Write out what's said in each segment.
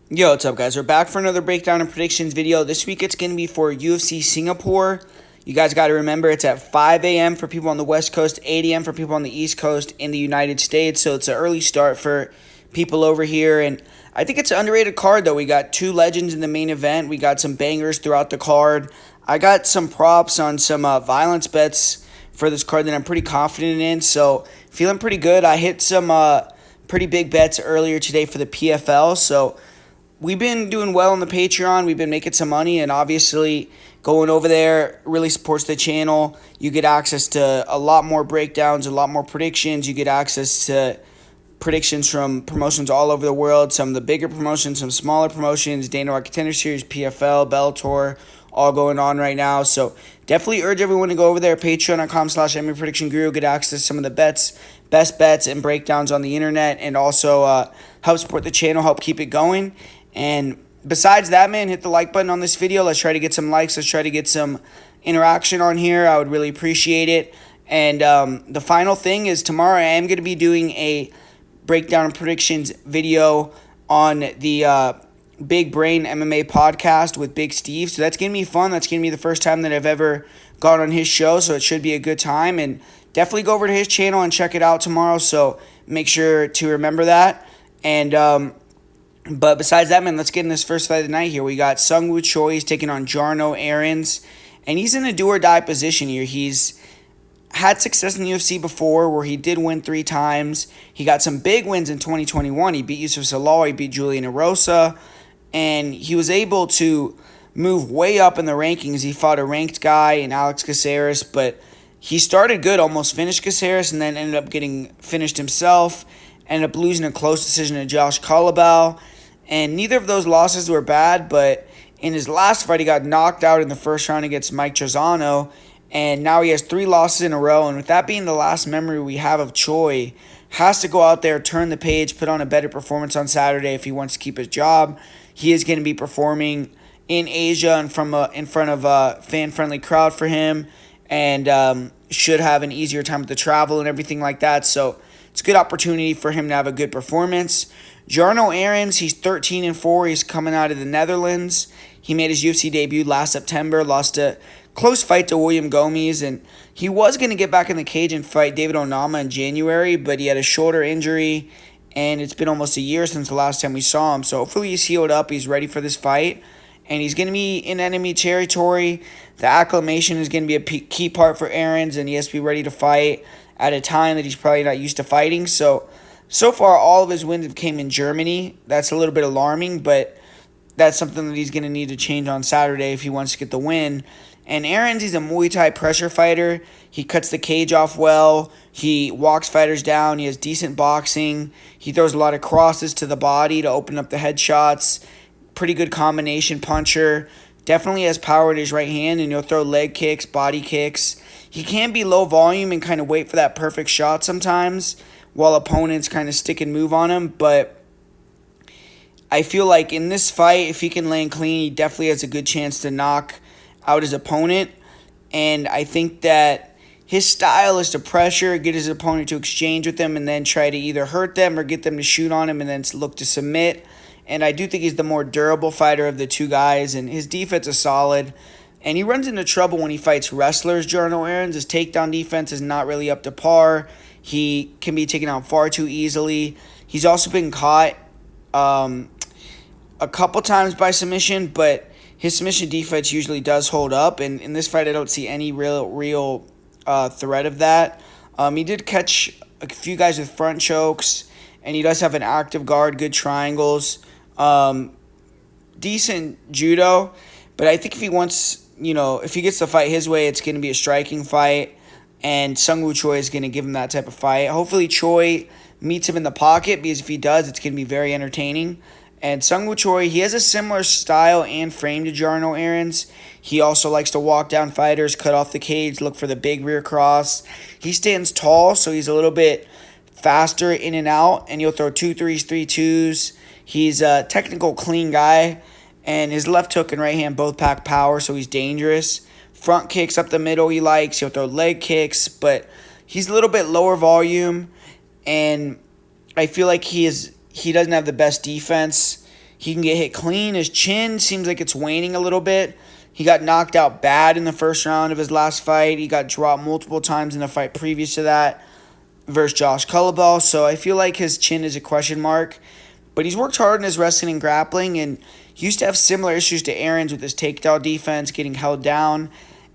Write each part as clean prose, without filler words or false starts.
Yo, what's up, guys? We're back for another breakdown and predictions video. This week it's going to be for UFC Singapore. You guys got to remember it's at 5 a.m. for people on the West Coast, 8 a.m. for people on the East Coast in the United States. So it's an early start for people over here. And I think it's an underrated card, though. We got two legends in the main event. We got some bangers throughout the card. I got some props on some violence bets for this card that I'm pretty confident in. So feeling pretty good. I hit some pretty big bets earlier today for the PFL. So we've been doing well on the Patreon. We've been making some money, and obviously going over there really supports the channel. You get access to a lot more breakdowns, a lot more predictions. You get access to predictions from promotions all over the world, some of the bigger promotions, some smaller promotions, Dana White Contender Series, PFL, Bellator, all going on right now. So definitely urge everyone to go over there, patreon.com/MMA Prediction Guru, get access to some of the best bets and breakdowns on the internet, and also help support the channel, help keep it going. And besides that, man, hit the like button on this video. Let's try to get some likes. Let's try to get some interaction on here. I would really appreciate it. And the final thing is tomorrow I am going to be doing a breakdown and predictions video on the Big Brain MMA podcast with Big Steve. So that's going to be fun. That's going to be the first time that I've ever gone on his show. So it should be a good time. And definitely go over to his channel and check it out tomorrow. So make sure to remember that. And but besides that, man, let's get in this first fight of the night here. We got Seung Choi. He's taking on Jarno, Errens. And he's in a do-or-die position here. He's had success in the UFC before where he did win 3 times. He got some big wins in 2021. He beat Yusuf Salal. He beat Julian Erosa. And he was able to move way up in the rankings. He fought a ranked guy in Alex Caceres. But he started good, almost finished Caceres, and then ended up getting finished himself. Ended up losing a close decision to Josh Colabal. And neither of those losses were bad, but in his last fight, he got knocked out in the first round against Mike Trizano, and now he has 3 losses in a row. And with that being the last memory we have of Choi, has to go out there, turn the page, put on a better performance on Saturday if he wants to keep his job. He is going to be performing in Asia and in front of a fan-friendly crowd for him, and should have an easier time with the travel and everything like that. So it's a good opportunity for him to have a good performance. Jarno Errens, he's 13-4. He's coming out of the Netherlands. He made his UFC debut last September, lost a close fight to William Gomes, and he was going to get back in the cage and fight David Onama in January, but he had a shoulder injury, and it's been almost a year since the last time we saw him. So hopefully he's healed up. He's ready for this fight, and he's going to be in enemy territory. The acclimation is going to be a key part for Errens, and he has to be ready to fight at a time that he's probably not used to fighting. So far, all of his wins have came in Germany. That's a little bit alarming, but that's something that he's going to need to change on Saturday if he wants to get the win. And Errens, he's a Muay Thai pressure fighter. He cuts the cage off well. He walks fighters down. He has decent boxing. He throws a lot of crosses to the body to open up the headshots. Pretty good combination puncher. Definitely has power in his right hand, and he'll throw leg kicks, body kicks. He can be low volume and kind of wait for that perfect shot sometimes, while opponents kind of stick and move on him. But I feel like in this fight, if he can land clean, he definitely has a good chance to knock out his opponent. And I think that his style is to pressure, get his opponent to exchange with him, and then try to either hurt them or get them to shoot on him and then look to submit. And I do think he's the more durable fighter of the two guys, and his defense is solid. And he runs into trouble when he fights wrestlers, Jarno Errens. His takedown defense is not really up to par. He can be taken out far too easily. He's also been caught a couple times by submission, but his submission defense usually does hold up. And in this fight, I don't see any real threat of that. He did catch a few guys with front chokes, and he does have an active guard, good triangles, decent judo. But I think if he wants, if he gets the fight his way, it's going to be a striking fight. And Seung Choi is going to give him that type of fight. Hopefully Choi meets him in the pocket, because if he does, it's going to be very entertaining. And Seung Choi, he has a similar style and frame to Jarno Errens. He also likes to walk down fighters, cut off the cage, look for the big rear cross. He stands tall, so he's a little bit faster in and out, and he'll throw 2-3s, 3-2s. He's a technical, clean guy, and his left hook and right hand both pack power, so he's dangerous. Front kicks up the middle he likes. He'll throw leg kicks, but he's a little bit lower volume, and I feel like he doesn't have the best defense. he can get hit clean. His chin seems like it's waning a little bit. He got knocked out bad in the first round of his last fight. He got dropped multiple times in the fight previous to that versus Josh Culliball. So I feel like his chin is a question mark. But he's worked hard in his wrestling and grappling, and he used to have similar issues to Errens with his takedown defense, getting held down.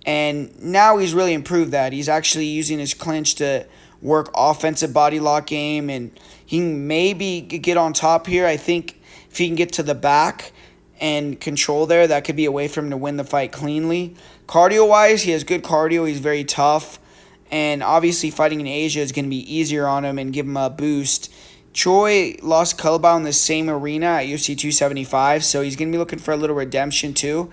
And now he's really improved that. He's actually using his clinch to work offensive body lock game, and he can maybe get on top here. I think if he can get to the back and control there, that could be a way for him to win the fight cleanly. Cardio-wise, he has good cardio. He's very tough. And obviously fighting in Asia is going to be easier on him and give him a boost. Choi lost Culliball in the same arena at UFC 275, so he's going to be looking for a little redemption too.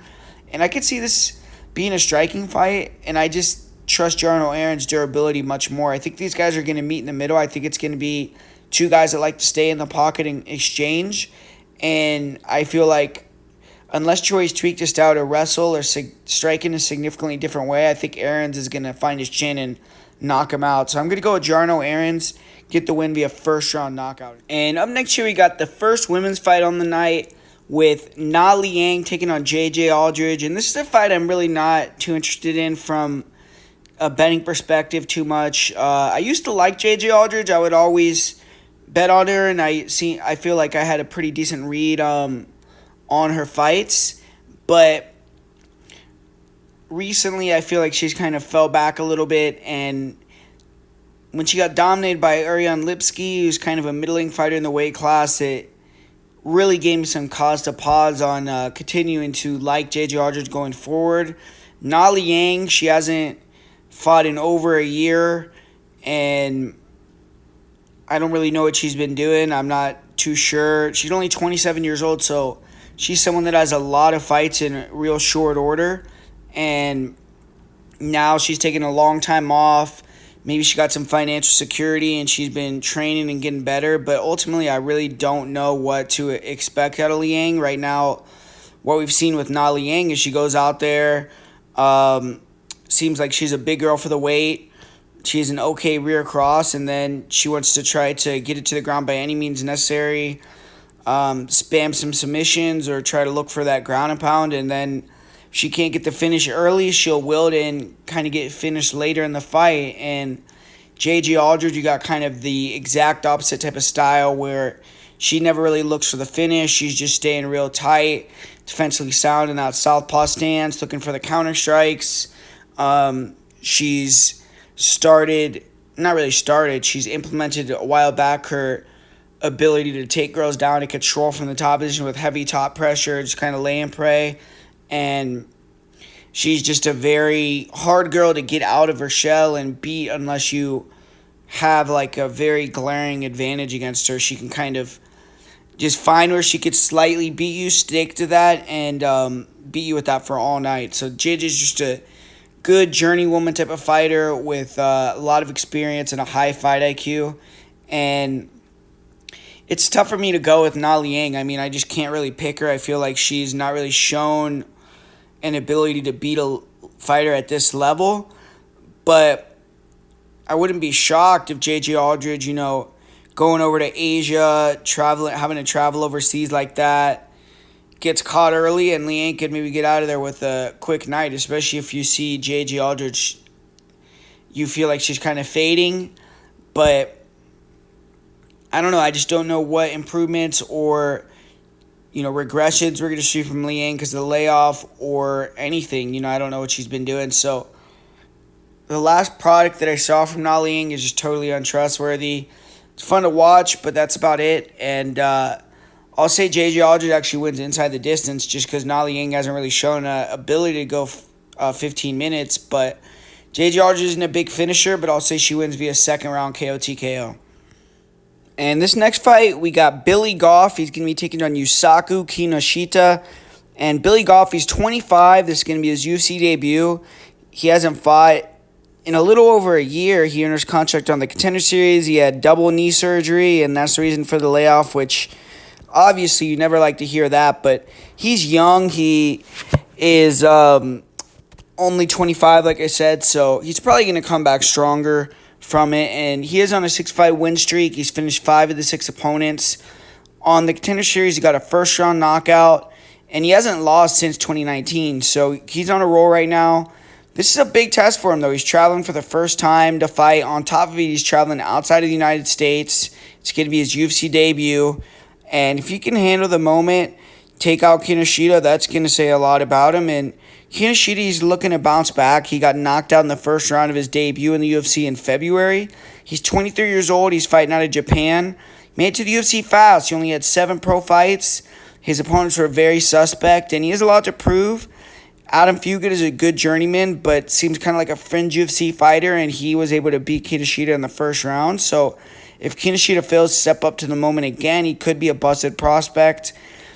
And I could see this being a striking fight, and I just trust Jarno Aaron's durability much more. I think these guys are going to meet in the middle. I think it's going to be two guys that like to stay in the pocket and exchange. And I feel like unless Choi's tweaked his style to wrestle or strike in a significantly different way, I think Errens is going to find his chin and knock him out. So I'm going to go with Jarno Errens, get the win via first-round knockout. And up next here, we got the first women's fight on the night with Liang taking on JJ Aldrich. And this is a fight I'm really not too interested in from a betting perspective too much. I used to like JJ Aldrich. I would always bet on her, and I feel like I had a pretty decent read on her fights. But recently, I feel like she's kind of fell back a little bit, and when she got dominated by Ariane Lipsky, who's kind of a middling fighter in the weight class, it really gave me some cause to pause on continuing to like JJ Aldrich going forward. Liang, she hasn't fought in over a year, and I don't really know what she's been doing. I'm not too sure. She's only 27 years old, so she's someone that has a lot of fights in real short order, and now she's taking a long time off. Maybe she got some financial security and she's been training and getting better, but ultimately I really don't know what to expect out of Liang. Right now, what we've seen with Liang is she goes out there, seems like she's a big girl for the weight. She has an okay rear cross, and then she wants to try to get it to the ground by any means necessary, spam some submissions or try to look for that ground and pound, and then if she can't get the finish early, she'll will it and kind of get finished later in the fight. And JJ Aldrich, you got kind of the exact opposite type of style where she never really looks for the finish. She's just staying real tight, defensively sound in that southpaw stance, looking for the counter strikes. She's she's implemented a while back her ability to take girls down and control from the top position with heavy top pressure, just kind of lay and pray. And she's just a very hard girl to get out of her shell and beat unless you have like a very glaring advantage against her. She can kind of just find where she could slightly beat you, stick to that, and beat you with that for all night. So JJ's just a good journeywoman type of fighter with a lot of experience and a high fight IQ. And it's tough for me to go with Liang. I mean, I just can't really pick her. I feel like she's not really shown an ability to beat a fighter at this level. But I wouldn't be shocked if JJ Aldrich, going over to Asia, having to travel overseas like that, gets caught early, and Liang could maybe get out of there with a quick night, especially if you see JJ Aldrich, you feel like she's kind of fading. But I don't know. I just don't know what improvements or regressions we're going to see from Liang because of the layoff or anything. I don't know what she's been doing. So the last product that I saw from Liang is just totally untrustworthy. It's fun to watch, but that's about it. And I'll say JJ Aldrich actually wins inside the distance just because Liang hasn't really shown an ability to go 15 minutes. But JJ Aldrich isn't a big finisher, but I'll say she wins via second round KO TKO. And this next fight, we got Billy Goff. He's going to be taking on Yasaku Kinoshita. And Billy Goff, he's 25. This is going to be his UFC debut. He hasn't fought in a little over a year. He earned his contract on the Contender Series. He had double knee surgery, and that's the reason for the layoff, which obviously you never like to hear that. But he's young. He is only 25, like I said, so he's probably going to come back stronger from it, and he is on a 6-fight win streak. He's finished 5 of the 6 opponents. On the Contender Series, he got a first-round knockout, and he hasn't lost since 2019, so he's on a roll right now. This is a big test for him, though. He's traveling for the first time to fight. On top of it, he's traveling outside of the United States. It's going to be his UFC debut, and if he can handle the moment, take out Kinoshita, that's going to say a lot about him, and Kinoshita's looking to bounce back. He got knocked out in the first round of his debut in the UFC in February. He's 23 years old. He's fighting out of Japan. Made it to the UFC fast. He only had 7 pro fights. His opponents were very suspect, and he has a lot to prove. Adam Fugit is a good journeyman, but seems kind of like a fringe UFC fighter, and he was able to beat Kinoshita in the first round. So if Kinoshita fails to step up to the moment again, he could be a busted prospect.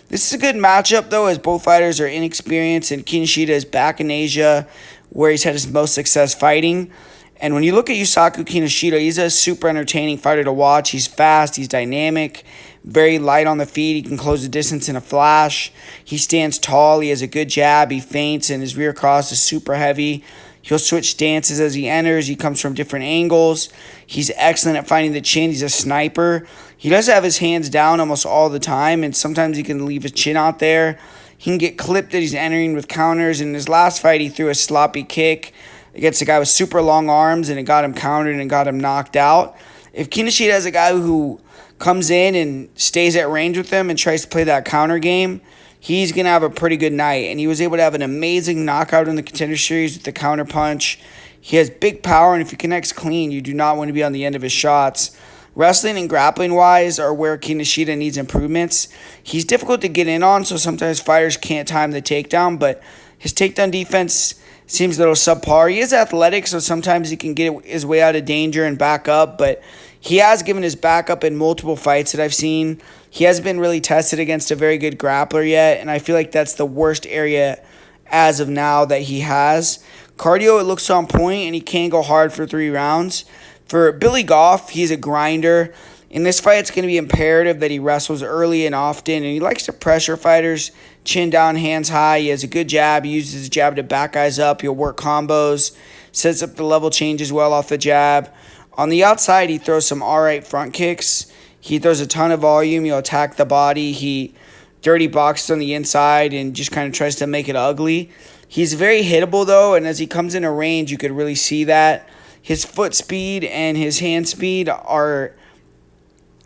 This is a good matchup, though, as both fighters are inexperienced, and Kinoshita is back in Asia, where he's had his most success fighting. And when you look at Yasaku Kinoshita, he's a super entertaining fighter to watch. He's fast, he's dynamic, very light on the feet. He can close the distance in a flash. He stands tall, he has a good jab, he feints, and his rear cross is super heavy. He'll switch stances as he enters. He comes from different angles. He's excellent at finding the chin. He's a sniper. He does have his hands down almost all the time, and sometimes he can leave his chin out there. He can get clipped that he's entering with counters. In his last fight, he threw a sloppy kick against a guy with super long arms, and it got him countered and got him knocked out. If Kinoshita has a guy who comes in and stays at range with him and tries to play that counter game, he's going to have a pretty good night. And he was able to have an amazing knockout in the Contender Series with the counter punch. He has big power, and if he connects clean, you do not want to be on the end of his shots. Wrestling and grappling-wise are where Kinoshita needs improvements. He's difficult to get in on, so sometimes fighters can't time the takedown, but his takedown defense seems a little subpar. He is athletic, so sometimes he can get his way out of danger and back up, but he has given his back up in multiple fights that I've seen. He hasn't been really tested against a very good grappler yet, and I feel like that's the worst area as of now that he has. Cardio, it looks on point, and he can go hard for 3 rounds. For Billy Goff, he's a grinder. In this fight, it's going to be imperative that he wrestles early and often, and he likes to pressure fighters, chin down, hands high. He has a good jab. He uses his jab to back guys up. He'll work combos, sets up the level changes well off the jab. On the outside, he throws some alright front kicks. He throws a ton of volume. He'll attack the body. He dirty boxes on the inside and just kind of tries to make it ugly. He's very hittable, though, and as he comes into range, you could really see that. His foot speed and his hand speed are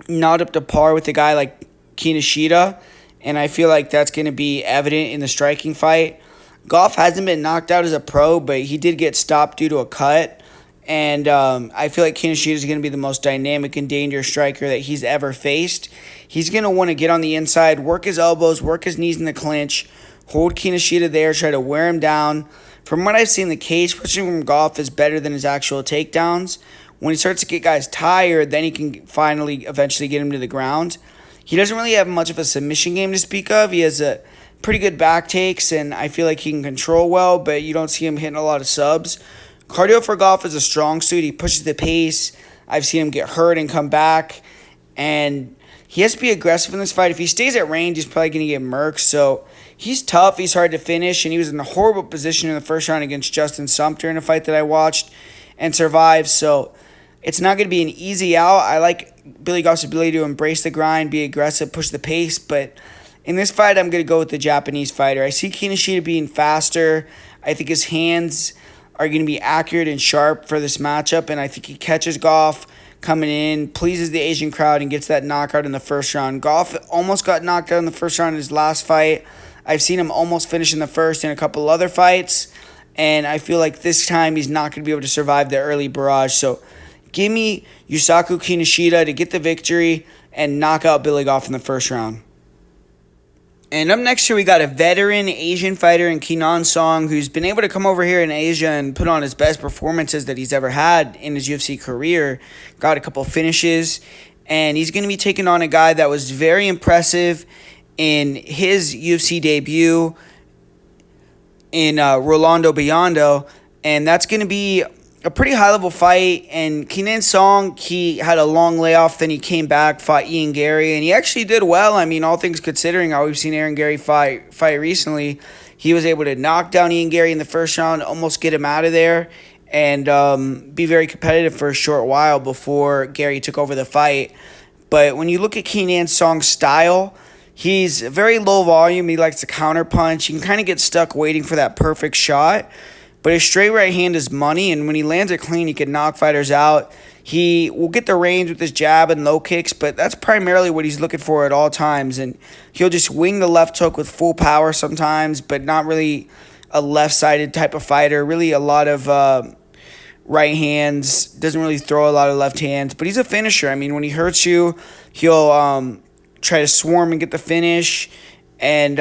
not up to par with a guy like Kinoshita, and I feel like that's going to be evident in the striking fight. Goff hasn't been knocked out as a pro, but he did get stopped due to a cut, and I feel like Kinoshita is going to be the most dynamic and dangerous striker that he's ever faced. He's going to want to get on the inside, work his elbows, work his knees in the clinch, hold Kinoshita there, try to wear him down. From what I've seen, the cage pushing from Goff is better than his actual takedowns. When he starts to get guys tired, then he can finally eventually get him to the ground. He doesn't really have much of a submission game to speak of. He has a pretty good back takes, and I feel like he can control well, but you don't see him hitting a lot of subs. Cardio for Goff is a strong suit. He pushes the pace. I've seen him get hurt and come back, and he has to be aggressive in this fight. If he stays at range, he's probably going to get murked, so he's tough. He's hard to finish, and he was in a horrible position in the first round against Justin Sumter in a fight that I watched and survived, so it's not going to be an easy out. I like Billy Goff's ability to embrace the grind, be aggressive, push the pace, but in this fight, I'm going to go with the Japanese fighter. I see Kinoshita being faster. I think his hands are going to be accurate and sharp for this matchup, and I think he catches Goff coming in, pleases the Asian crowd, and gets that knockout in the first round. Goff almost got knocked out in the first round in his last fight. I've seen him almost finish in the first in a couple other fights, and I feel like this time he's not going to be able to survive the early barrage. So give me Yasaku Kinoshita to get the victory and knock out Billy Goff in the first round. And up next here, we got a veteran Asian fighter in Kenan Seung, who's been able to come over here in Asia and put on his best performances that he's ever had in his UFC career. Got a couple finishes, and he's going to be taking on a guy that was very impressive in his UFC debut in Rolando Beyando, and that's going to be a pretty high-level fight. And Kenan Seung, he had a long layoff, then he came back, fought Ian Gary, and he actually did well. I mean, all things considering how we've seen Aaron Gary fight recently, he was able to knock down Ian Gary in the first round, almost get him out of there, and be very competitive for a short while before Gary took over the fight. But when you look at Kenan Song's style, he's very low volume. He likes to counter punch. You can kind of get stuck waiting for that perfect shot. But his straight right hand is money, and when he lands it clean, he can knock fighters out. He will get the range with his jab and low kicks, but that's primarily what he's looking for at all times. And he'll just wing the left hook with full power sometimes, but not really a left-sided type of fighter. Really a lot of right hands. Doesn't really throw a lot of left hands, but he's a finisher. I mean, when he hurts you, he'll try to swarm and get the finish. And,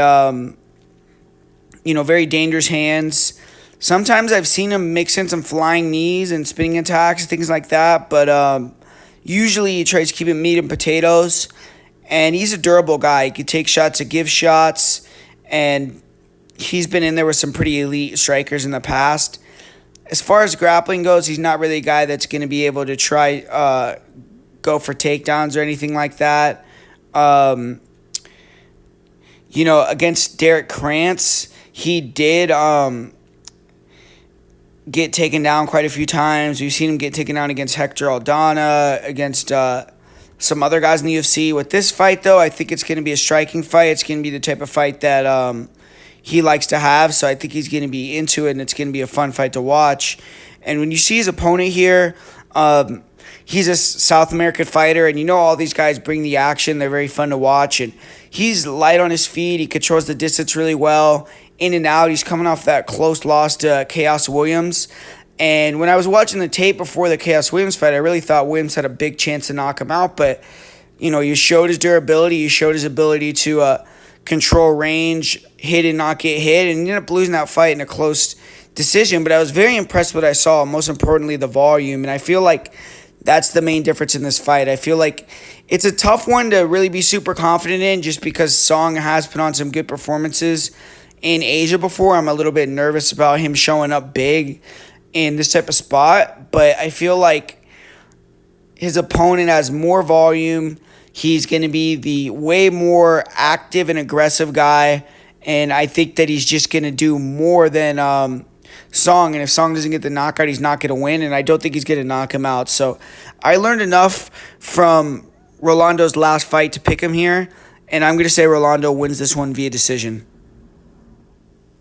very dangerous hands. Sometimes I've seen him mix in some flying knees and spinning attacks, things like that. But usually he tries to keep it meat and potatoes. And he's a durable guy. He can take shots to give shots. And he's been in there with some pretty elite strikers in the past. As far as grappling goes, he's not really a guy that's going to be able to try go for takedowns or anything like that. Against Derek Krantz, he did get taken down quite a few times. We've seen him get taken down against Hector Aldana, against some other guys in the UFC. With this fight, though, I think it's going to be a striking fight. It's going to be the type of fight that he likes to have, so I think he's going to be into it, and it's going to be a fun fight to watch. And when you see his opponent here, he's a South American fighter, and all these guys bring the action. They're very fun to watch, and he's light on his feet. He controls the distance really well. In and out. He's coming off that close loss to Chaos Williams. And when I was watching the tape before the Chaos Williams fight, I really thought Williams had a big chance to knock him out. But, he showed his durability. He showed his ability to control range, hit and not get hit. And he ended up losing that fight in a close decision. But I was very impressed with what I saw. Most importantly, the volume. And I feel like that's the main difference in this fight. I feel like it's a tough one to really be super confident in just because Song has put on some good performances in Asia before. I'm a little bit nervous about him showing up big in this type of spot, but I feel like his opponent has more volume. He's going to be the way more active and aggressive guy, and I think that he's just going to do more than Song, and if Song doesn't get the knockout, he's not going to win, and I don't think he's going to knock him out. So I learned enough from Rolando's last fight to pick him here, and I'm going to say Rolando wins this one via decision.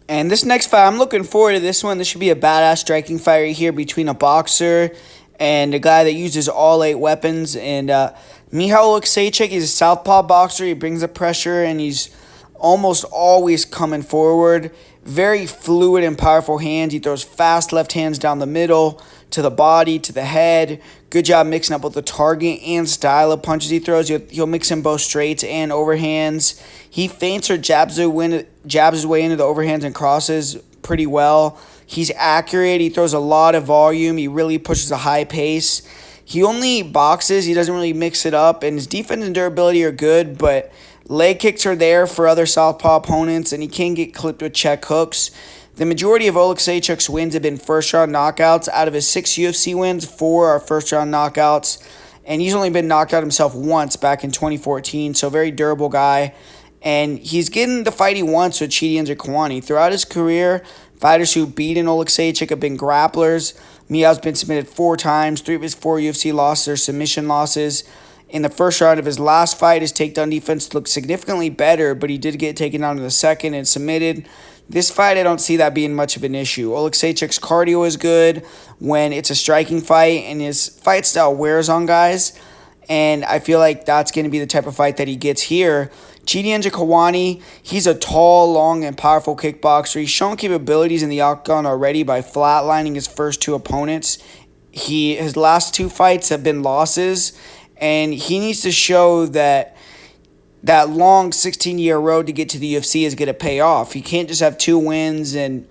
And this next fight, I'm looking forward to this one. This should be a badass striking fight right here between a boxer and a guy that uses all 8 weapons. And Michal Oleksiejczuk, he's a southpaw boxer. He brings the pressure, and he's almost always coming forward. Very fluid and powerful hands. He throws fast left hands down the middle, to the body, to the head. Good job mixing up both the target and style of punches he throws. He'll mix in both straights and overhands. He feints or jabs his way into the overhands and crosses pretty well. He's accurate. He throws a lot of volume. He really pushes a high pace. He only boxes. He doesn't really mix it up. And his defense and durability are good, but leg kicks are there for other southpaw opponents, and he can get clipped with check hooks. The majority of Oleksiejczuk's wins have been first-round knockouts. Out of his 6 UFC wins, 4 are first-round knockouts. And he's only been knocked out himself once back in 2014, so very durable guy. And he's getting the fight he wants with Chidi and Njokuani. Throughout his career, fighters who beat Oleksiejczuk have been grapplers. Michal's been submitted 4 times. 3 of his 4 UFC losses are submission losses. In the first round of his last fight, his takedown defense looked significantly better, but he did get taken down in the second and submitted. This fight, I don't see that being much of an issue. Oleksiejczuk's cardio is good when it's a striking fight, and his fight style wears on guys. And I feel like that's going to be the type of fight that he gets here. Chidi and Njokuani, he's a tall, long, and powerful kickboxer. He's shown capabilities in the octagon already by flatlining his first 2 opponents. His last 2 fights have been losses, and he needs to show that long 16-year road to get to the UFC is going to pay off. He can't just have 2 wins and,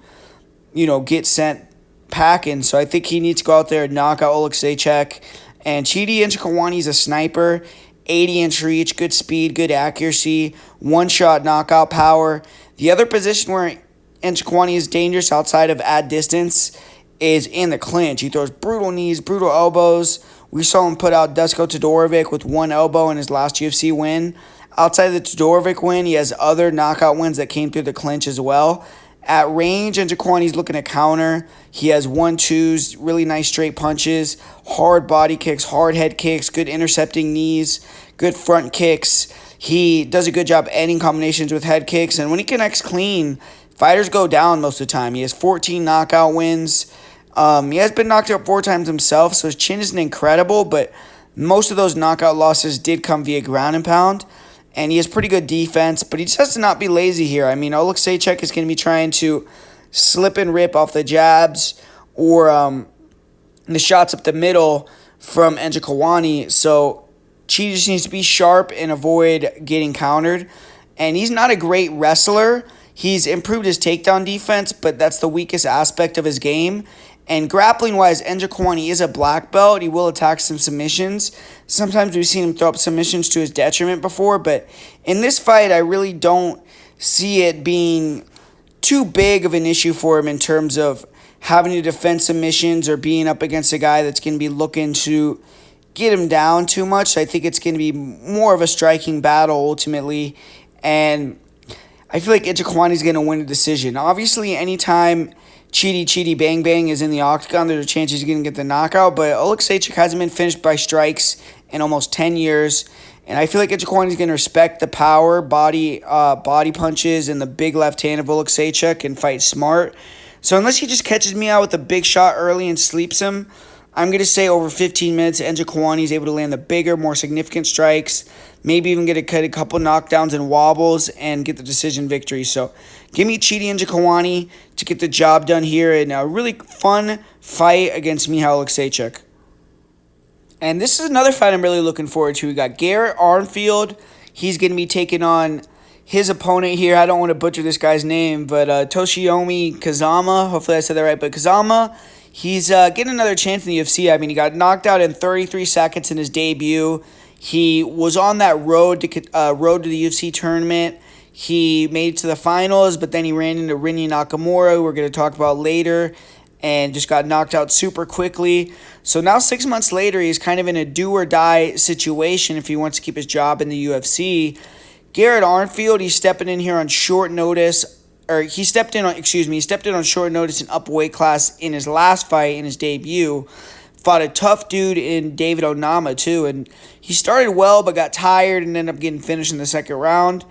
get sent packing. So I think he needs to go out there and knock out Oleksiejczuk. And Chidi and Njokuani is a sniper, 80-inch reach, good speed, good accuracy, one-shot knockout power. The other position where Njokuani is dangerous outside of at distance is in the clinch. He throws brutal knees, brutal elbows. We saw him put out Dusko Todorovic with 1 elbow in his last UFC win. Outside of the Todorovic win, he has other knockout wins that came through the clinch as well. At range, Njokuani's looking to counter. He has 1-2s, really nice straight punches, hard body kicks, hard head kicks, good intercepting knees, good front kicks. He does a good job ending combinations with head kicks, and when he connects clean, fighters go down most of the time. He has 14 knockout wins. He has been knocked out 4 times himself, so his chin isn't incredible, but most of those knockout losses did come via ground and pound. And he has pretty good defense, but he just has to not be lazy here. I mean, Oleksiejczuk is going to be trying to slip and rip off the jabs or the shots up the middle from Njokuani. So Chidi just needs to be sharp and avoid getting countered. And he's not a great wrestler. He's improved his takedown defense, but that's the weakest aspect of his game. And grappling-wise, Njokuani is a black belt. He will attack some submissions. Sometimes we've seen him throw up submissions to his detriment before, but in this fight, I really don't see it being too big of an issue for him in terms of having to defend submissions or being up against a guy that's going to be looking to get him down too much. I think it's going to be more of a striking battle ultimately, and I feel like Njokuani's going to win a decision. Obviously, anytime Chidi Bang Bang is in the octagon, there's a chance he's going to get the knockout, but Oleksiejczuk hasn't been finished by strikes in almost 10 years, and I feel like Njokuani is going to respect the power, body punches, and the big left hand of Oleksiejczuk and fight smart. So unless he just catches me out with a big shot early and sleeps him, I'm going to say over 15 minutes, Njokuani is able to land the bigger, more significant strikes, maybe even get a couple knockdowns and wobbles and get the decision victory. So give me Chidi Njokuani to get the job done here in a really fun fight against Michal Oleksiejczuk. And this is another fight I'm really looking forward to. We got Garrett Armfield. He's going to be taking on his opponent here. I don't want to butcher this guy's name, but Toshiomi Kazama. Hopefully I said that right. But Kazama, he's getting another chance in the UFC. I mean, he got knocked out in 33 seconds in his debut. He was on that road to the UFC tournament. He made it to the finals, but then he ran into Rinya Nakamura, who we're going to talk about later, and just got knocked out super quickly. So now 6 months later, he's kind of in a do-or-die situation if he wants to keep his job in the UFC. Garrett Armfield, he's stepping in here on short notice, he stepped in on short notice in up weight class in his last fight, in his debut. Fought a tough dude in David Onama, too, and he started well but got tired and ended up getting finished in the second round.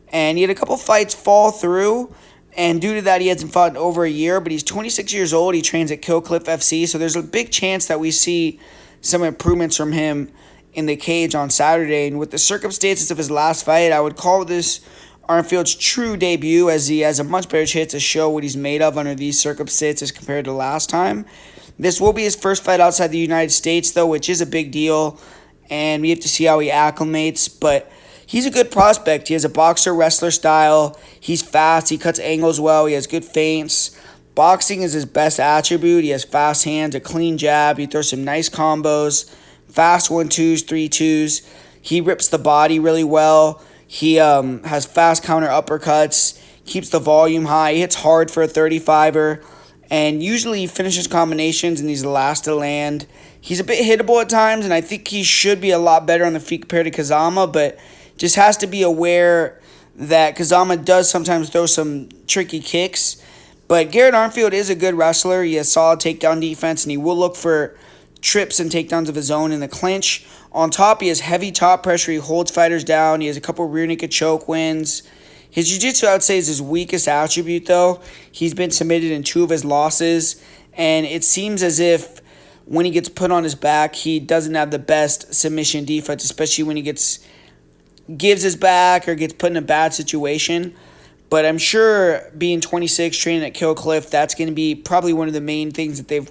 And he had a couple fights fall through, and due to that, he hasn't fought in over a year, but he's 26 years old. He trains at Kill Cliff FC, so there's a big chance that we see some improvements from him in the cage on Saturday. And with the circumstances of his last fight, I would call this Armfield's true debut, as he has a much better chance to show what he's made of under these circumstances compared to last time. This will be his first fight outside the United States, though, which is a big deal, and we have to see how he acclimates, but he's a good prospect. He has a boxer-wrestler style. He's fast. He cuts angles well. He has good feints. Boxing is his best attribute. He has fast hands, a clean jab. He throws some nice combos, fast 1-2s, 3-2s. He rips the body really well. He has fast counter uppercuts, keeps the volume high. He hits hard for a 35er, and usually he finishes combinations and he's the last to land. He's a bit hittable at times, and I think he should be a lot better on the feet compared to Kazama, but just has to be aware that Kazama does sometimes throw some tricky kicks. But Garrett Armfield is a good wrestler. He has solid takedown defense, and he will look for trips and takedowns of his own in the clinch. On top, he has heavy top pressure. He holds fighters down. He has a couple rear naked choke wins. His jiu-jitsu, I would say, is his weakest attribute, though. He's been submitted in 2 of his losses, and it seems as if when he gets put on his back, he doesn't have the best submission defense, especially when he gives his back or gets put in a bad situation. But I'm sure being 26, training at Kill Cliff, that's going to be probably one of the main things that they've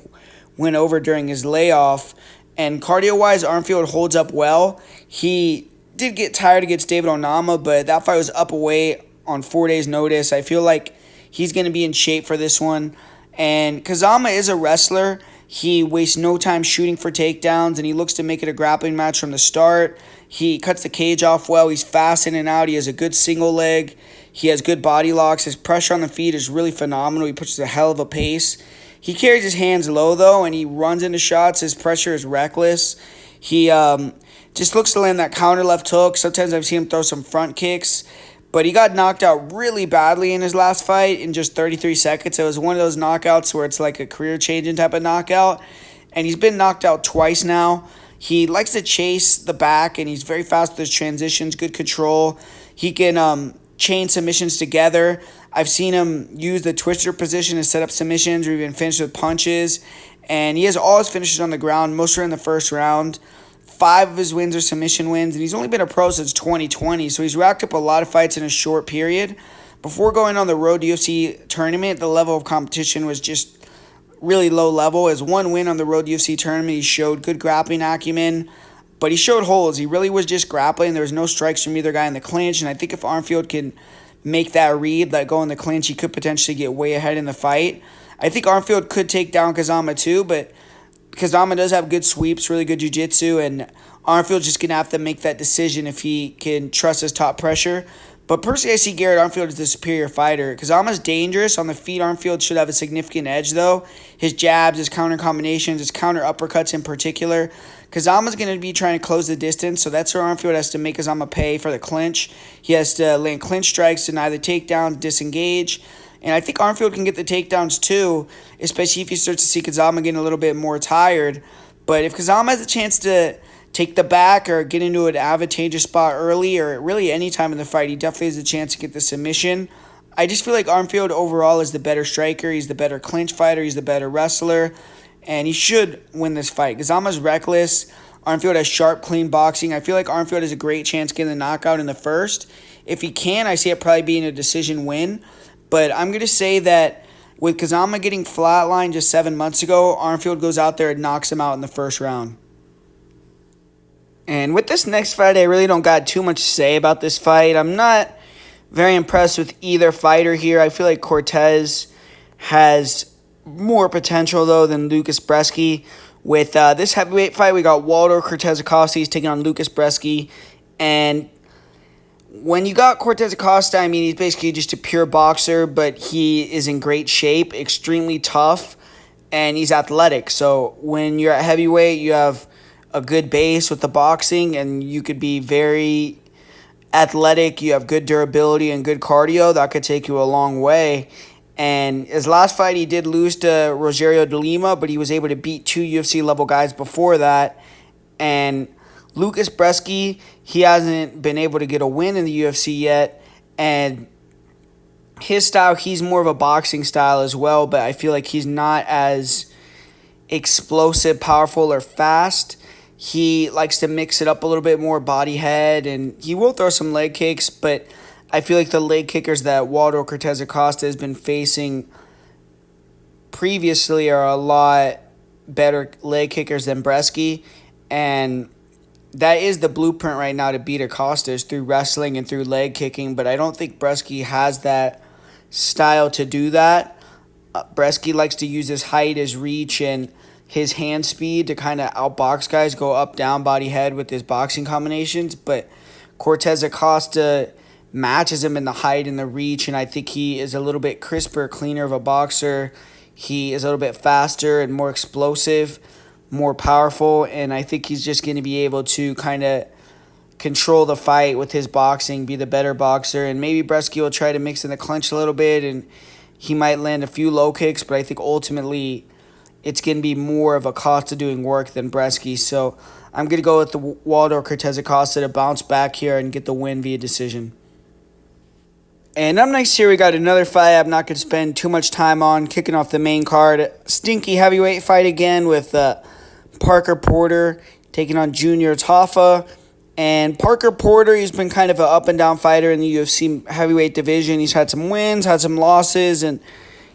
went over during his layoff. And cardio-wise, Armfield holds up well. He did get tired against David Onama, but that fight was up away on 4 days' notice. I feel like he's going to be in shape for this one. And Kazama is a wrestler. He wastes no time shooting for takedowns, and he looks to make it a grappling match from the start. He cuts the cage off well. He's fast in and out. He has a good single leg. He has good body locks. His pressure on the feet is really phenomenal. He pushes a hell of a pace. He carries his hands low, though, and he runs into shots. His pressure is reckless. He just looks to land that counter left hook. Sometimes I've seen him throw some front kicks. but he got knocked out really badly in his last fight in just 33 seconds. It was one of those knockouts where it's like a career-changing type of knockout, and he's been knocked out twice now. He likes to chase the back, and he's very fast with his transitions, good control. He can chain submissions together. I've seen him use the twister position to set up submissions or even finish with punches, and he has all his finishes on the ground. Most are in the first round. 5 of his wins are submission wins, and he's only been a pro since 2020, so he's racked up a lot of fights in a short period. Before going on the road to UFC tournament, the level of competition was just really low level. His one win on the road UFC tournament, he showed good grappling acumen, but he showed holes. He really was just grappling. There was no strikes from either guy in the clinch, and I think if Armfield can make that read, let go in the clinch, he could potentially get way ahead in the fight. I think Armfield could take down Kazama too, but Kazama does have good sweeps, really good jiu-jitsu, and Armfield's just going to have to make that decision if he can trust his top pressure. But personally, I see Garrett Armfield as the superior fighter. Kazama's dangerous. On the feet, Armfield should have a significant edge, though. His jabs, his counter combinations, his counter uppercuts in particular. Kazama's going to be trying to close the distance, so that's where Armfield has to make Kazama pay for the clinch. He has to land clinch strikes, deny the takedowns, disengage. And I think Armfield can get the takedowns too, especially if he starts to see Kazama getting a little bit more tired. But if Kazama has a chance to take the back or get into an advantageous spot early or really any time in the fight, he definitely has a chance to get the submission. I just feel like Armfield overall is the better striker. He's the better clinch fighter. He's the better wrestler. And he should win this fight. Kazama's reckless. Armfield has sharp, clean boxing. I feel like Armfield has a great chance getting the knockout in the first. If he can, I see it probably being a decision win. But I'm going to say that with Kazama getting flatlined just 7 months ago, Armfield goes out there and knocks him out in the first round. And with this next fight, I really don't got too much to say about this fight. I'm not very impressed with either fighter here. I feel like Cortes has more potential, though, than Lucas Bresky. With this heavyweight fight, we got Waldo Cortes-Acosta. He's taking on Lucas Bresky. And when you got Cortes-Acosta, I mean, he's basically just a pure boxer, but he is in great shape, extremely tough, and he's athletic. So when you're at heavyweight, you have a good base with the boxing, and you could be very athletic. You have good durability and good cardio. That could take you a long way. And his last fight, he did lose to Rogerio de Lima, but he was able to beat 2 UFC-level guys before that. And Lucas Bresky, he hasn't been able to get a win in the UFC yet. And his style, he's more of a boxing style as well, but I feel like he's not as explosive, powerful, or fast. He likes to mix it up a little bit more, body head, and he will throw some leg kicks, but I feel like the leg kickers that Waldo Cortes-Acosta has been facing previously are a lot better leg kickers than Bresky, and that is the blueprint right now to beat Acosta is through wrestling and through leg kicking, but I don't think Bresky has that style to do that. Bresky likes to use his height, his reach, and his hand speed to kind of outbox guys, go up, down, body, head with his boxing combinations. But Cortes-Acosta matches him in the height and the reach, and I think he is a little bit crisper, cleaner of a boxer. He is a little bit faster and more explosive, more powerful, and I think he's just going to be able to kind of control the fight with his boxing, be the better boxer, and maybe Bresky will try to mix in the clinch a little bit, and he might land a few low kicks, but I think ultimately it's going to be more of Acosta doing work than Bresky. So I'm going to go with the Waldo Cortes-Acosta to bounce back here and get the win via decision. And up next here, we got another fight I'm not going to spend too much time on. Kicking off the main card, stinky heavyweight fight again with Parker Porter taking on Junior Tafa. And Parker Porter, he's been kind of an up-and-down fighter in the UFC heavyweight division. He's had some wins, had some losses, and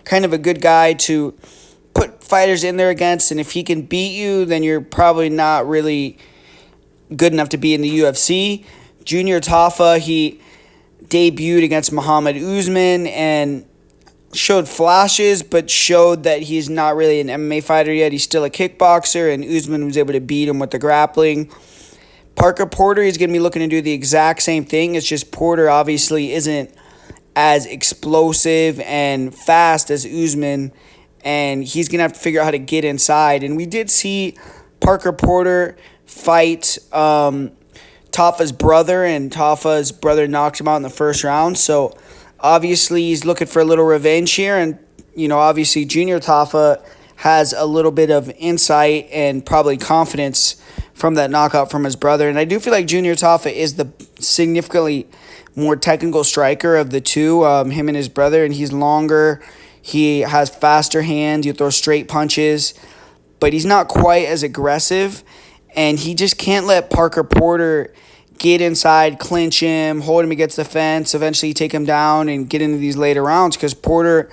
kind of a good guy to put fighters in there against, and if he can beat you, then you're probably not really good enough to be in the UFC. Junior Tafa, he debuted against Muhammad Usman and showed flashes, but showed that he's not really an MMA fighter yet. He's still a kickboxer, and Usman was able to beat him with the grappling. Parker Porter, he's going to be looking to do the exact same thing. It's just Porter obviously isn't as explosive and fast as Usman, and he's going to have to figure out how to get inside. And we did see Parker Porter fight Taila Tafa's brother, and Tafa's brother knocked him out in the first round. So obviously he's looking for a little revenge here, and obviously Junior Tafa has a little bit of insight and probably confidence from that knockout from his brother. And I do feel like Junior Tafa is the significantly more technical striker of the two, him and his brother, and he's longer. He has faster hands. He'll throw straight punches, but he's not quite as aggressive, and he just can't let Parker Porter get inside, clinch him, hold him against the fence, eventually take him down and get into these later rounds, because Porter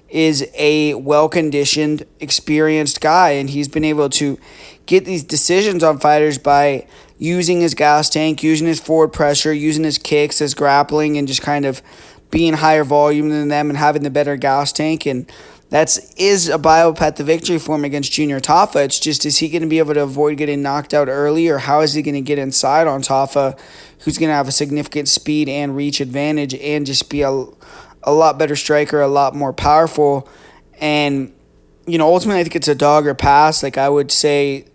is a well-conditioned, experienced guy, and he's been able to get these decisions on fighters by using his gas tank, using his forward pressure, using his kicks, his grappling, and just kind of being higher volume than them and having the better gas tank. And that is a viable path to victory for him against Junior Tafa. It's just, is he going to be able to avoid getting knocked out early, or how is he going to get inside on Tafa, who's going to have a significant speed and reach advantage and just be a lot better striker, a lot more powerful. And, ultimately I think it's a dog or pass. Like, I would say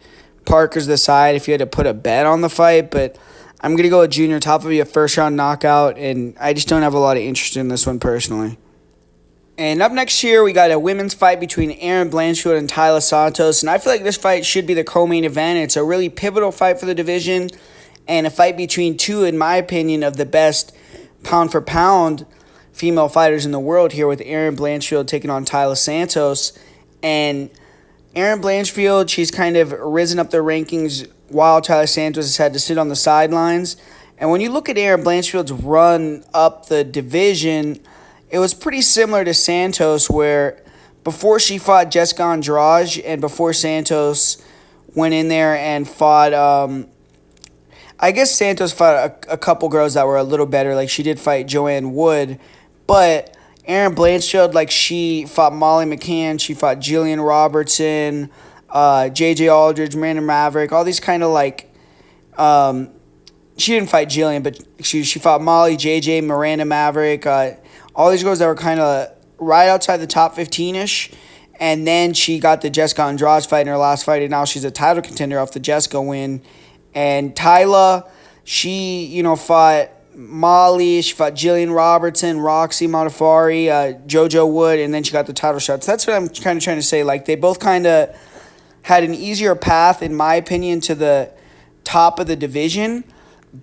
Parker's the side if you had to put a bet on the fight, but I'm going to go with Junior Tafa be a first-round knockout, and I just don't have a lot of interest in this one personally. And up next here, we got a women's fight between Erin Blanchfield and Taila Santos, and I feel like this fight should be the co-main event. It's a really pivotal fight for the division, and a fight between two, in my opinion, of the best pound-for-pound female fighters in the world here, with Erin Blanchfield taking on Taila Santos. And Erin Blanchfield, she's kind of risen up the rankings while Taila Santos has had to sit on the sidelines. And when you look at Erin Blanchfield's run up the division, it was pretty similar to Santos, where before she fought Jessica Andrade and before Santos went in there and fought, I guess Santos fought a couple girls that were a little better. Like, she did fight Joanne Wood, but Erin Blanchfield, like, she fought Molly McCann, she fought Jillian Robertson, J.J. Aldrich, Miranda Maverick, all these kind of like, she didn't fight Jillian, but she fought Molly, J.J., Miranda Maverick, all these girls that were kind of right outside the top 15-ish. And then she got the Jessica Andrade fight in her last fight, and now she's a title contender off the Jessica win. And Taila, she, fought Molly, she fought Jillian Robertson, Roxy Modafferi, JoJo Wood, and then she got the title shot. So that's what I'm kind of trying to say. Like, they both kind of had an easier path, in my opinion, to the top of the division.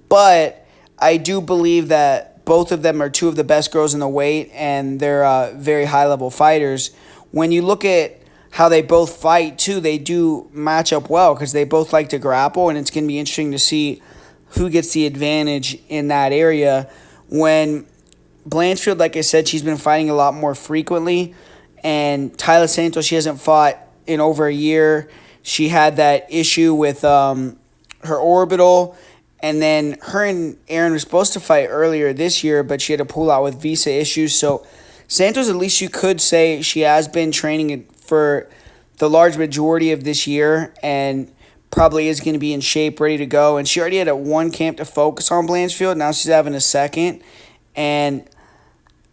But I do believe that both of them are two of the best girls in the weight, and they're very high-level fighters. When you look at how they both fight, too, they do match up well, because they both like to grapple, and it's going to be interesting to see who gets the advantage in that area. When Blanchfield, like I said, she's been fighting a lot more frequently, and Taila Santos, she hasn't fought in over a year. She had that issue with her orbital, and then her and Erin were supposed to fight earlier this year, but she had to pull out with visa issues. So Santos, at least you could say, she has been training for the large majority of this year, and probably is going to be in shape, ready to go. And she already had one camp to focus on Blanchfield. Now she's having a second, and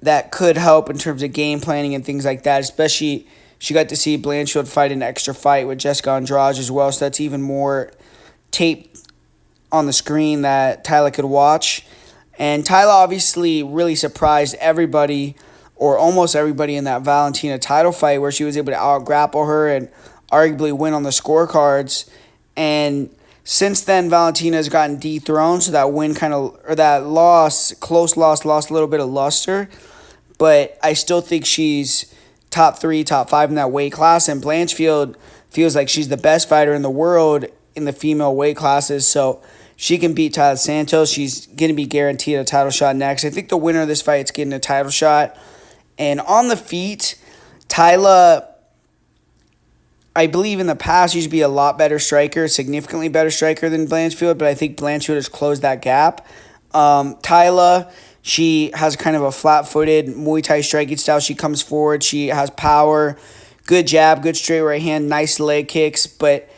that could help in terms of game planning and things like that. Especially, she got to see Blanchfield fight an extra fight with Jessica Andrade as well, so that's even more tape on the screen that Taila could watch. And Taila obviously really surprised everybody, or almost everybody, in that Valentina title fight, where she was able to out-grapple her and arguably win on the scorecards. And since then, Valentina has gotten dethroned, so that win that loss, close loss, lost a little bit of luster. But I still think she's top 3, top 5 in that weight class, and Blanchfield feels like she's the best fighter in the world in the female weight classes, so she can beat Taila Santos. She's going to be guaranteed a title shot next. I think the winner of this fight is getting a title shot. And on the feet, Taila, I believe in the past, used to be a lot better striker, significantly better striker than Blanchfield, but I think Blanchfield has closed that gap. Taila, she has kind of a flat-footed Muay Thai striking style. She comes forward. She has power, good jab, good straight right hand, nice leg kicks, but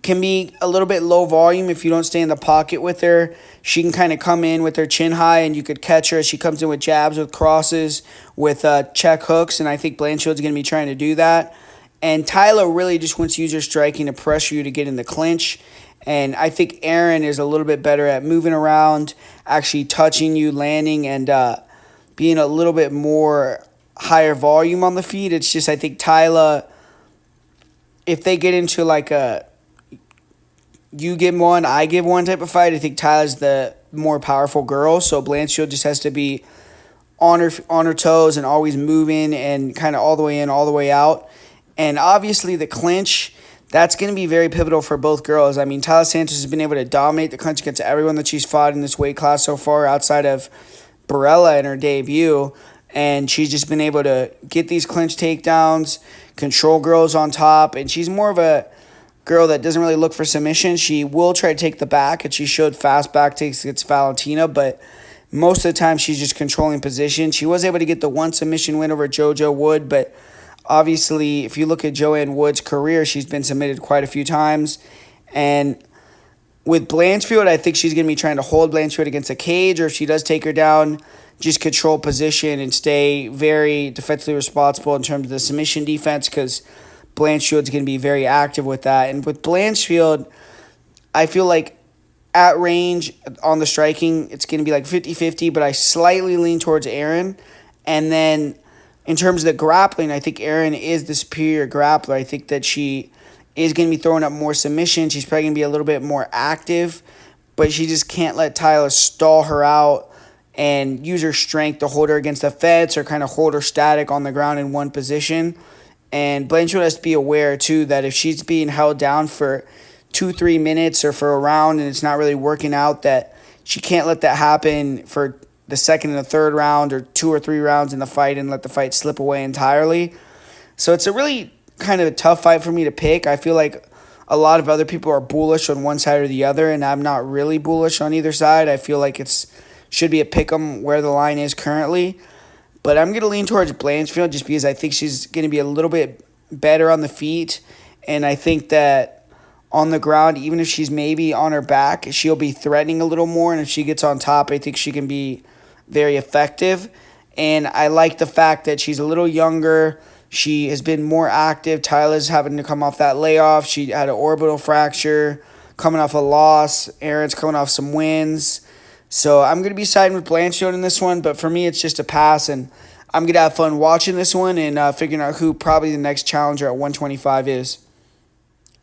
can be a little bit low volume if you don't stay in the pocket with her. She can kind of come in with her chin high, and you could catch her. She comes in with jabs, with crosses, with check hooks, and I think Blanchfield's going to be trying to do that. And Taila really just wants to use her striking to pressure you to get in the clinch. And I think Erin is a little bit better at moving around, actually touching you, landing, and being a little bit more higher volume on the feet. It's just I think Taila, if they get into like a you give one, I give one type of fight, I think Taila's the more powerful girl. So Blanchfield just has to be on her toes and always moving and kind of all the way in, all the way out. And obviously the clinch, that's going to be very pivotal for both girls. I mean, Taila Santos has been able to dominate the clinch against everyone that she's fought in this weight class so far outside of Barella in her debut. And she's just been able to get these clinch takedowns, control girls on top. And she's more of a girl that doesn't really look for submission. She will try to take the back, and she showed fast back takes against Valentina, but most of the time she's just controlling position. She was able to get the one submission win over JoJo Wood, but obviously if you look at Joanne Wood's career, she's been submitted quite a few times. And with Blanchfield, I think she's going to be trying to hold Blanchfield against a cage, or if she does take her down, just control position and stay very defensively responsible in terms of the submission defense, because Blanchfield's going to be very active with that. And with Blanchfield, I feel like at range on the striking, it's going to be like 50-50, but I slightly lean towards Erin. And then in terms of the grappling, I think Erin is the superior grappler. I think that she is going to be throwing up more submissions. She's probably going to be a little bit more active, but she just can't let Taila stall her out and use her strength to hold her against the fence or kind of hold her static on the ground in one position. And Blanchfield has to be aware, too, that if she's being held down for 2-3 minutes or for a round and it's not really working out, that she can't let that happen for the second and the third round or 2 or 3 rounds in the fight and let the fight slip away entirely. So it's a really kind of a tough fight for me to pick. I feel like a lot of other people are bullish on one side or the other, and I'm not really bullish on either side. I feel like it's should be a pick 'em where the line is currently. But I'm going to lean towards Blanchfield just because I think she's going to be a little bit better on the feet. And I think that on the ground, even if she's maybe on her back, she'll be threatening a little more. And if she gets on top, I think she can be very effective. And I like the fact that she's a little younger. She has been more active. Taila's having to come off that layoff. She had an orbital fracture, coming off a loss. Erin's coming off some wins. So I'm going to be siding with Blanchfield in this one, but for me it's just a pass, and I'm going to have fun watching this one and figuring out who probably the next challenger at 125 is.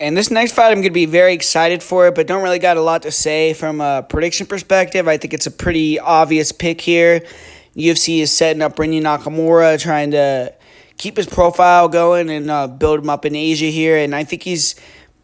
And this next fight I'm going to be very excited for it, but don't really got a lot to say from a prediction perspective. I think it's a pretty obvious pick here. UFC is setting up Rinya Nakamura, trying to keep his profile going and build him up in Asia here, and I think he's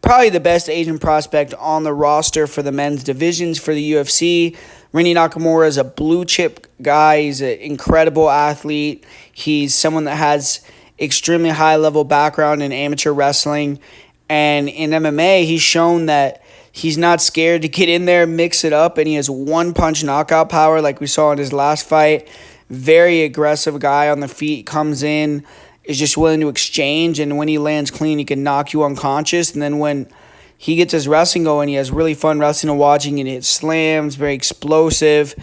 probably the best Asian prospect on the roster for the men's divisions for the UFC. Rinya Nakamura is a blue-chip guy. He's an incredible athlete. He's someone that has extremely high-level background in amateur wrestling. And in MMA, he's shown that he's not scared to get in there, mix it up, and he has one-punch knockout power like we saw in his last fight. Very aggressive guy on the feet, comes in, is just willing to exchange, and when he lands clean, he can knock you unconscious. And then when he gets his wrestling going, he has really fun wrestling and watching, and it slams, very explosive,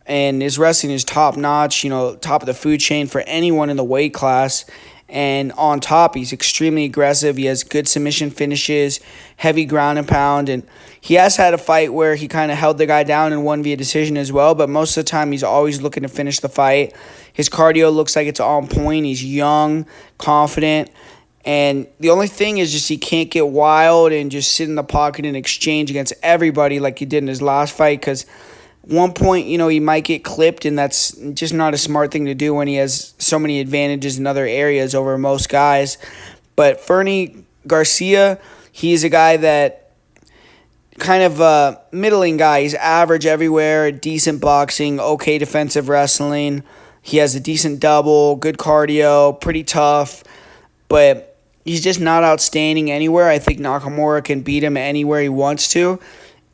and his wrestling is top-notch, top of the food chain for anyone in the weight class. And on top, he's extremely aggressive. He has good submission finishes, heavy ground and pound, and he has had a fight where he kind of held the guy down and won via decision as well, but most of the time he's always looking to finish the fight. His cardio looks like it's on point. He's young, confident, and the only thing is just he can't get wild and just sit in the pocket and exchange against everybody like he did in his last fight, because one point, he might get clipped, and that's just not a smart thing to do when he has so many advantages in other areas over most guys. But Fernie Garcia, he's a guy that kind of a middling guy. He's average everywhere, decent boxing, okay defensive wrestling. He has a decent double, good cardio, pretty tough, but he's just not outstanding anywhere. I think Nakamura can beat him anywhere he wants to.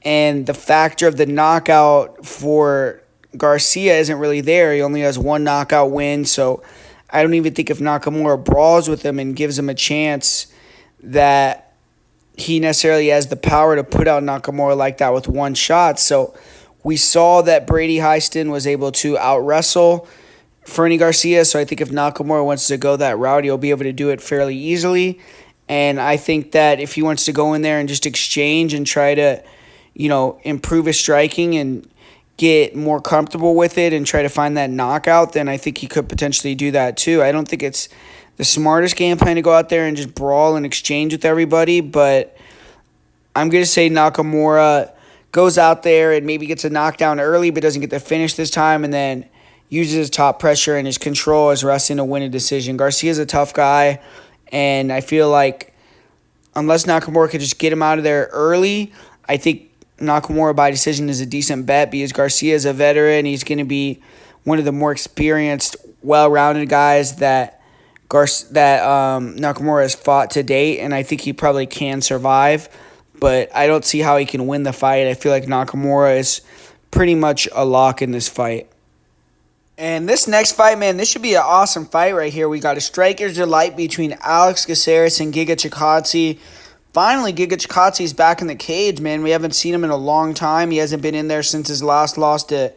And the factor of the knockout for Garcia isn't really there. He only has one knockout win, so I don't even think if Nakamura brawls with him and gives him a chance that he necessarily has the power to put out Nakamura like that with one shot. So we saw that Brady Heiston was able to out-wrestle Fernie Garcia, so I think if Nakamura wants to go that route, he'll be able to do it fairly easily. And I think that if he wants to go in there and just exchange and try to, improve his striking and get more comfortable with it and try to find that knockout, then I think he could potentially do that too. I don't think it's the smartest game plan to go out there and just brawl and exchange with everybody, but I'm going to say Nakamura goes out there and maybe gets a knockdown early but doesn't get the finish this time, and then uses his top pressure and his control as wrestling to win a decision. Garcia's a tough guy, and I feel like unless Nakamura could just get him out of there early, I think Nakamura by decision is a decent bet because Garcia is a veteran. He's going to be one of the more experienced, well-rounded guys that Nakamura has fought to date, and I think he probably can survive. But I don't see how he can win the fight. I feel like Nakamura is pretty much a lock in this fight. And this next fight, man, this should be an awesome fight right here. We got a striker's delight between Alex Caceres and Giga Chikadze. Finally, Giga Chikadze is back in the cage, man. We haven't seen him in a long time. He hasn't been in there since his last loss to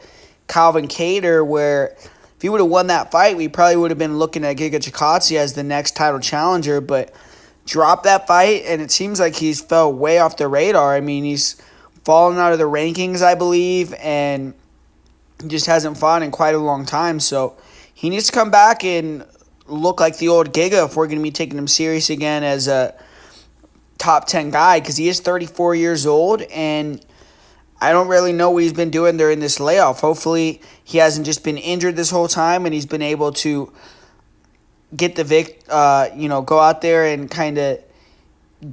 Calvin Kattar, where if he would have won that fight, we probably would have been looking at Giga Chikadze as the next title challenger, but dropped that fight, and it seems like he's fell way off the radar. I mean, he's fallen out of the rankings, I believe, and he just hasn't fought in quite a long time. So he needs to come back and look like the old Giga if we're going to be taking him serious again as a top 10 guy, because he is 34 years old, and I don't really know what he's been doing during this layoff. Hopefully he hasn't just been injured this whole time, and he's been able to get go out there and kind of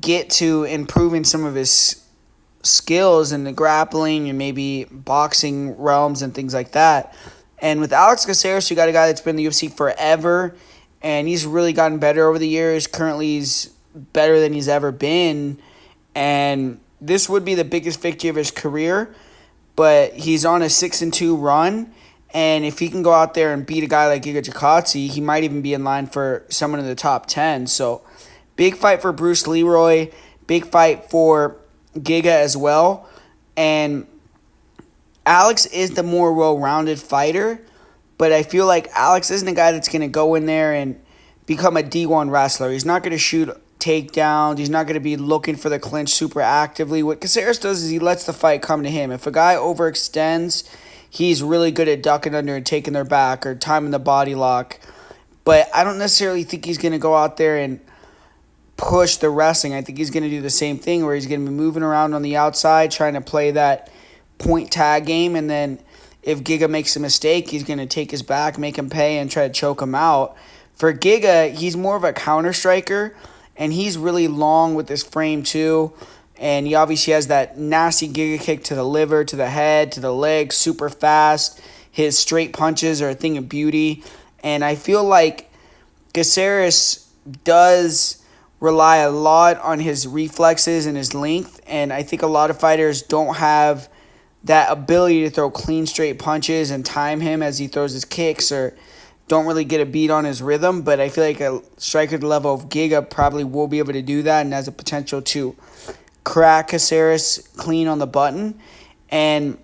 get to improving some of his skills in the grappling and maybe boxing realms and things like that. And with Alex Caceres, you got a guy that's been in the UFC forever, and he's really gotten better over the years. Currently, he's better than he's ever been, and this would be the biggest victory of his career, but he's on a 6-2 run. And if he can go out there and beat a guy like Giga Chikadze, he might even be in line for someone in the top 10. So, big fight for Bruce Leroy. Big fight for Giga as well. And Alex is the more well-rounded fighter, but I feel like Alex isn't a guy that's going to go in there and become a D1 wrestler. He's not going to shoot takedowns. He's not going to be looking for the clinch super actively. What Caceres does is he lets the fight come to him. If a guy overextends, he's really good at ducking under and taking their back or timing the body lock. But I don't necessarily think he's going to go out there and push the wrestling. I think he's going to do the same thing where he's going to be moving around on the outside, trying to play that point tag game. And then if Giga makes a mistake, he's going to take his back, make him pay, and try to choke him out. For Giga, he's more of a counter striker, and he's really long with his frame too. And he obviously has that nasty Giga kick to the liver, to the head, to the leg, super fast. His straight punches are a thing of beauty. And I feel like Caceres does rely a lot on his reflexes and his length. And I think a lot of fighters don't have that ability to throw clean, straight punches and time him as he throws his kicks, or don't really get a beat on his rhythm. But I feel like a striker the level of Giga probably will be able to do that and has a potential to crack Caceres clean on the button. And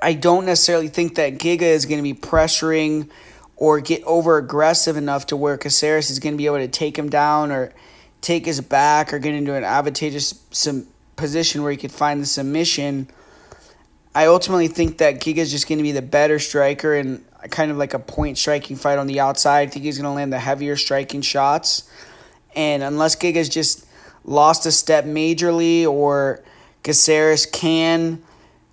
I don't necessarily think that Giga is going to be pressuring or get over aggressive enough to where Caceres is going to be able to take him down or take his back or get into an advantageous position where he could find the submission. I ultimately think that Giga is just going to be the better striker and kind of like a point striking fight on the outside. I think he's going to land the heavier striking shots. And unless Giga's just lost a step majorly, or Caceres can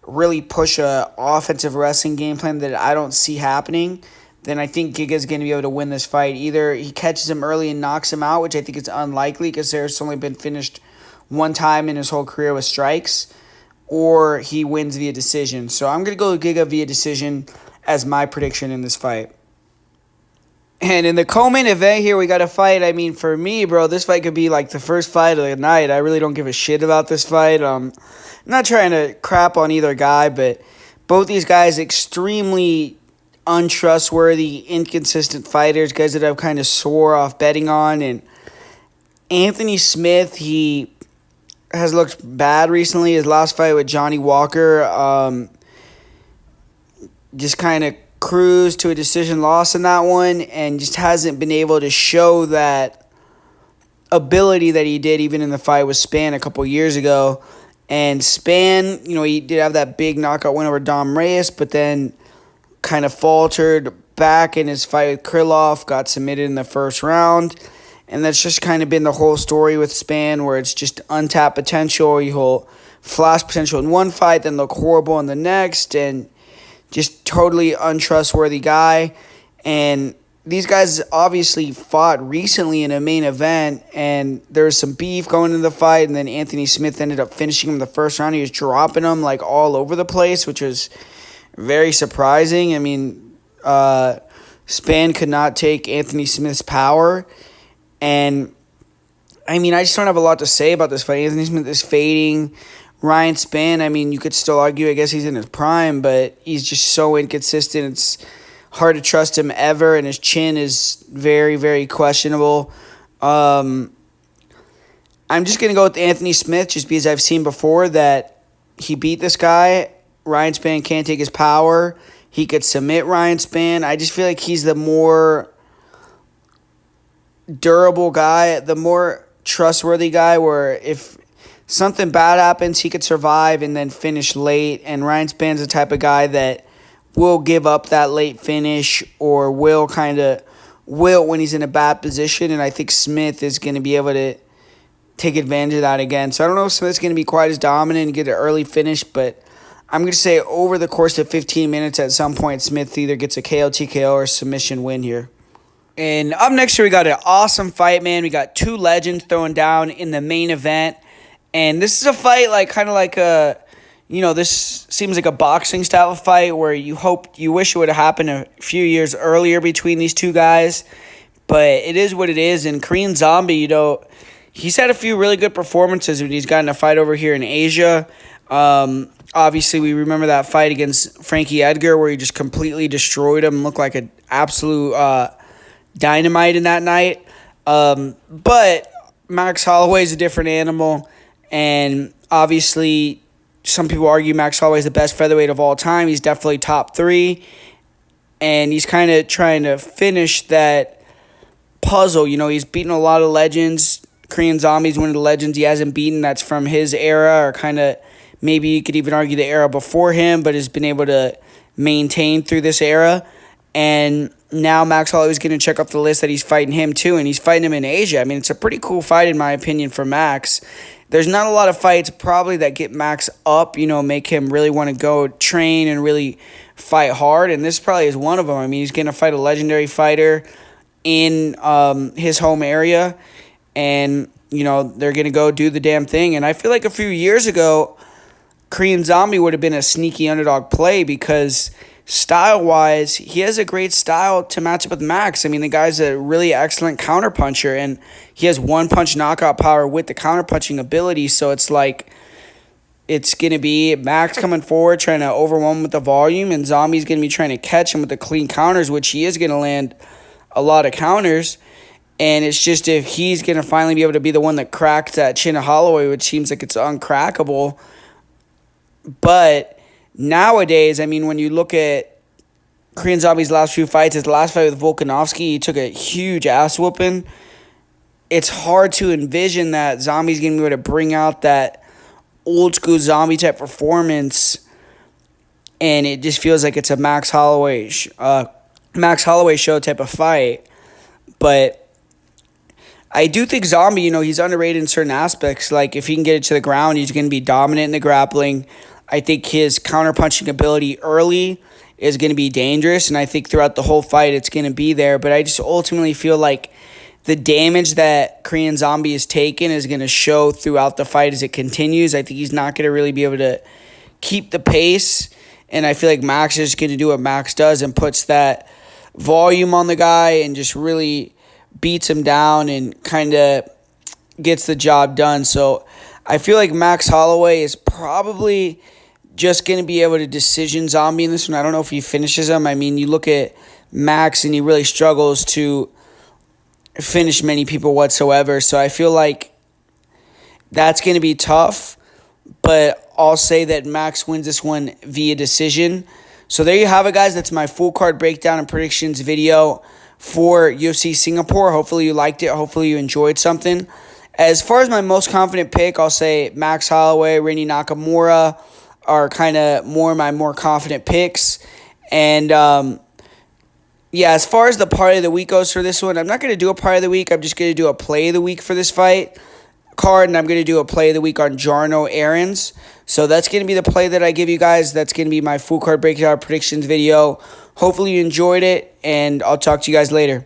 really push a offensive wrestling game plan that I don't see happening, then I think Giga's going to be able to win this fight. Either he catches him early and knocks him out, which I think is unlikely. Caceres has only been finished one time in his whole career with strikes, or he wins via decision. So I'm going to go with Giga via decision as my prediction in this fight. And in the co-main event here, we got a fight. I mean, for me, bro, this fight could be like the first fight of the night. I really don't give a shit about this fight. I'm not trying to crap on either guy, but both these guys extremely untrustworthy, inconsistent fighters, guys that I've kind of swore off betting on. And Anthony Smith, he has looked bad recently. His last fight with Johnny Walker, just kind of cruised to a decision loss in that one, and just hasn't been able to show that ability that he did even in the fight with Spann a couple years ago. And Spann, he did have that big knockout win over Dom Reyes, but then kind of faltered back in his fight with Krylov, got submitted in the first round. And that's just kind of been the whole story with Spann, where it's just untapped potential. He'll flash potential in one fight, then look horrible in the next, and just totally untrustworthy guy. And these guys obviously fought recently in a main event, and there was some beef going into the fight, and then Anthony Smith ended up finishing him in the first round. He was dropping him like all over the place, which was very surprising. I mean, Spann could not take Anthony Smith's power, and I mean, I just don't have a lot to say about this fight. Anthony Smith is fading. Ryan Spann, I mean, you could still argue, I guess he's in his prime, but he's just so inconsistent. It's hard to trust him ever, and his chin is very, very questionable. I'm just going to go with Anthony Smith just because I've seen before that he beat this guy. Ryan Spann can't take his power. He could submit Ryan Spann. I just feel like he's the more durable guy, the more trustworthy guy, where if something bad happens, he could survive and then finish late. And Ryan Spann's the type of guy that will give up that late finish or will kind of wilt when he's in a bad position. And I think Smith is going to be able to take advantage of that again. So I don't know if Smith's going to be quite as dominant and get an early finish, but I'm going to say over the course of 15 minutes at some point, Smith either gets a KO, TKO, or submission win here. And up next here, we got an awesome fight, man. We got two legends throwing down in the main event. And this is a fight kind of like a, this seems like a boxing style fight where you wish it would have happened a few years earlier between these two guys. But it is what it is. And Korean Zombie, he's had a few really good performances when he's gotten a fight over here in Asia. Obviously, we remember that fight against Frankie Edgar where he just completely destroyed him, looked like an absolute dynamite in that night. But Max Holloway is a different animal. And obviously, some people argue Max Holloway is the best featherweight of all time. He's definitely top 3. And he's kind of trying to finish that puzzle. He's beaten a lot of legends. Korean Zombie is one of the legends he hasn't beaten that's from his era, or kind of maybe you could even argue the era before him, but has been able to maintain through this era. And now Max Holloway is going to check off the list that he's fighting him too, and he's fighting him in Asia. I mean, it's a pretty cool fight in my opinion for Max. There's not a lot of fights probably that get Max up, make him really want to go train and really fight hard, and this probably is one of them. I mean, he's going to fight a legendary fighter in his home area, and, they're going to go do the damn thing. And I feel like a few years ago, Korean Zombie would have been a sneaky underdog play because style-wise, he has a great style to match up with Max. I mean, the guy's a really excellent counterpuncher, and he has one-punch knockout power with the counterpunching ability. So it's going to be Max coming forward, trying to overwhelm him with the volume, and Zombie's going to be trying to catch him with the clean counters, which he is going to land a lot of counters. And it's just if he's going to finally be able to be the one that cracks that chin of Holloway, which seems like it's uncrackable. But nowadays, I mean, when you look at Korean Zombie's last few fights, his last fight with Volkanovski, he took a huge ass whooping. It's hard to envision that Zombie's going to be able to bring out that old school Zombie type performance, and it just feels like it's a Max Holloway show type of fight. But I do think Zombie, he's underrated in certain aspects. Like, if he can get it to the ground, he's going to be dominant in the grappling. I think his counterpunching ability early is going to be dangerous, and I think throughout the whole fight it's going to be there. But I just ultimately feel like the damage that Korean Zombie has taken is going to show throughout the fight as it continues. I think he's not going to really be able to keep the pace, and I feel like Max is going to do what Max does and puts that volume on the guy and just really beats him down and kind of gets the job done. So I feel like Max Holloway is probably just going to be able to decision Zombie in this one. I don't know if he finishes him. I mean, you look at Max and he really struggles to finish many people whatsoever. So I feel like that's going to be tough. But I'll say that Max wins this one via decision. So there you have it, guys. That's my full card breakdown and predictions video for UFC Singapore. Hopefully you liked it. Hopefully you enjoyed something. As far as my most confident pick, I'll say Max Holloway, Rinya Nakamura are kind of my more confident picks. And yeah, as far as the party of the week goes for this one, I'm not going to do a party of the week. I'm just going to do a play of the week for this fight card, and I'm going to do a play of the week on Jarno Errens. So that's going to be the play that I give you guys. That's going to be my full card breakdown predictions video. Hopefully you enjoyed it, and I'll talk to you guys later.